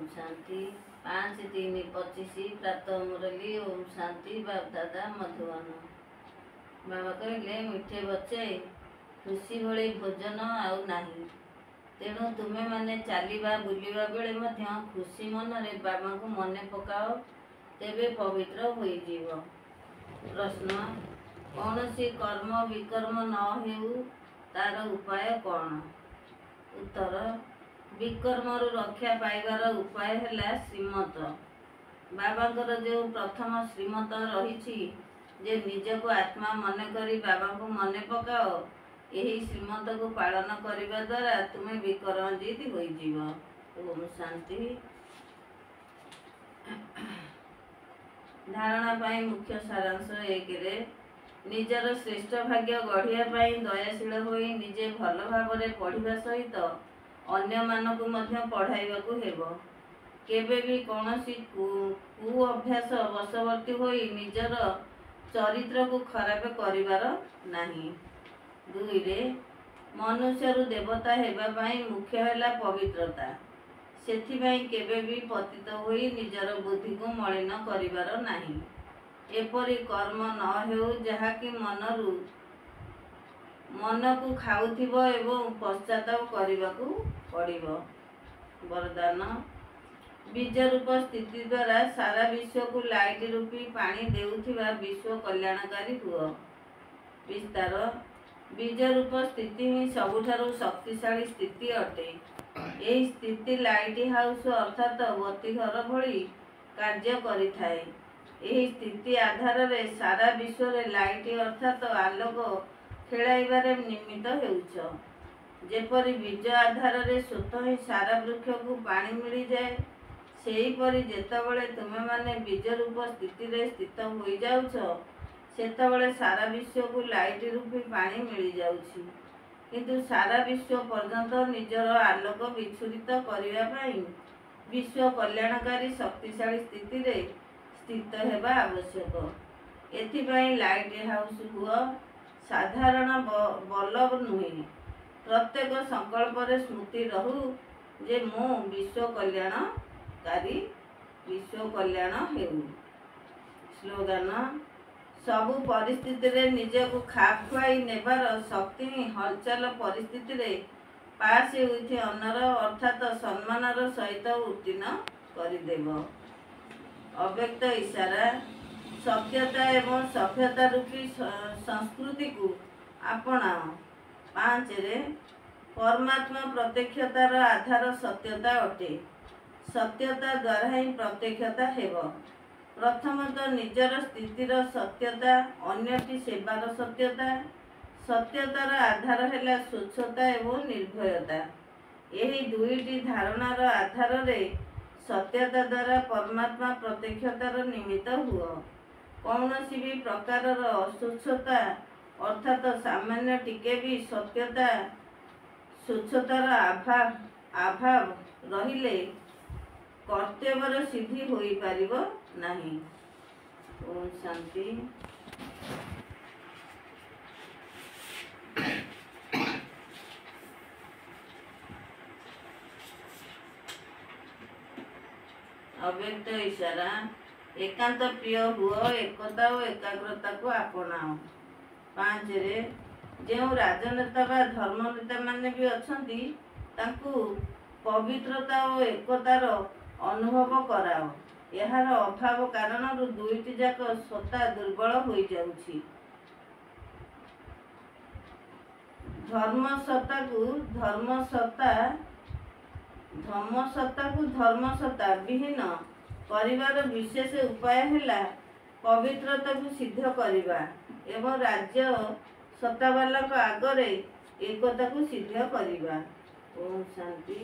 शांति 5-3-25 प्रातः मुरली। ओम शांति। बाप दादा मधुबन। बाबा कहले मिठे बच्चे खुशी भली भोजन आउ नाही, तेणु तुमे माने चलिबा बुलिबा बेले मध्य खुशी मनरे बाबा को मने पकाओ, तेबे पवित्र होई जीव। प्रश्न, कौनसी कर्म विकर्म न हेउ तार उपाय कौन? उत्तर, विकर्मरु रक्षा पाइबार उपाय है श्रीमत। बाबांकर जो प्रथम श्रीमत रही जे निज को आत्मा मन करी बाबा को मने पकाओ, यही श्रीमत को पालन करने द्वारा तुम्हें विकर्मजित हो जीव। ओम शांति। धारणा पाई मुख्य सारांश 1 रे निजर श्रेष्ठ भाग्य गढ़िया पाई दयाशील होई निजे भल भावरे पढ़िबा सहित अन्य मानकु मध्य पढ़ाइबाकु हेबो। केबे भी कौनसी कु अभ्यास वशवर्ती होई निजर चरित्र को खराब करिबार नाही। 2 रे मनुष्यरु देवता हेबा पाई मुख्य हैला पवित्रता। सेथिबाई केबे भी पतित होई निजर बुद्धि को मलिन करिबार नाही। एपरि कर्म न हेउ जहा कि मन को खाउथिबो एवं पश्चाताप करिबाकु पड़िबो। वरदान, बीज रूप स्थिति द्वारा सारा विश्व को लाइट रूपी पानी देउथिबा विश्व कल्याणकारी हुआ। विस्तार, बीज रूप स्थिति ही सबुठारु शक्तिशाली स्थिति अटे। यही स्थिति लाइट हाउस अर्थात बती घर भली कार्य करिथाए। यही स्थिति आधार रे सारा विश्व रे लाइट अर्थात आलोक खेलाइबारे निमित्त हेउछ। जेपरि बीज आधार रे स्वतः ही सारा वृक्ष को पानी मिली जाए, सेहीपरि जेतबेले तुमे माने बीज रूप स्थिति रे स्थित होई जाउछ, सेतबेले सारा विश्व को लाइट रूपी पानी मिली जाउछि। किंतु सारा विश्व पर्यंत निजर आलोक विच्छुरित करिवा पाई विश्व कल्याणकारी शक्तिशाली स्थिति रे स्थित हेबा आवश्यक। एथिपाई लाइट हाउस हुआ साधारण बल्ब नुहे। प्रत्येक संकल्प रे स्मृति रहू जे मो विश्व कल्याणकारी, विश्व कल्याण हेउ। स्लोगान, सबु परिस्थिति रे निजे को खाप खुआई नेबार शक्ति ही हलचल परिस्थिति रे पास होइथि अनर अर्थात सम्मानर सहित उत्तीर्ण करिदेव। अव्यक्त इशारा, सत्यता एवं सभ्यता रूपी संस्कृति को आपणाओ। 5 रे परमात्मा प्रत्यक्षतार आधार सत्यता अटे। सत्यता द्वारा ही प्रत्यक्षता हेब। प्रथमतः निजर स्थितिर सत्यता, अन्यटी सेवार सत्यता। सत्यतार आधार है स्वच्छता एवं निर्भयता। यही दुईटी धारणार आधार रे सत्यता द्वारा परमात्मा प्रत्यक्षतार निमित्त हुआ। कौनसी भी प्रकारर अस्वच्छता अर्थात सामान्य टिके भी सत्यता स्वच्छतार अभाव रहिले कर्तव्यर सिद्धि होई पारिबो नाही। ओम शांति। अव्यक्त इशारा, एकांत प्रिय हुआ एकता और एकाग्रता को आपणाओ। 5 रे जो राजनेता बा धर्मनेता माने भी अछंती तांकु पवित्रता और एकतार अनुभव कराओ। यार अभाव कारण दुईटी जाक सत्ता दुर्बल हो जाउछि। धर्मसत्ता विहीन परिवार विशेष उपाय है पवित्रता को सिद्ध करिबा एवं राज्य सत्ता वाला आगरे एकता को सिद्ध करिबा। ओम शांति।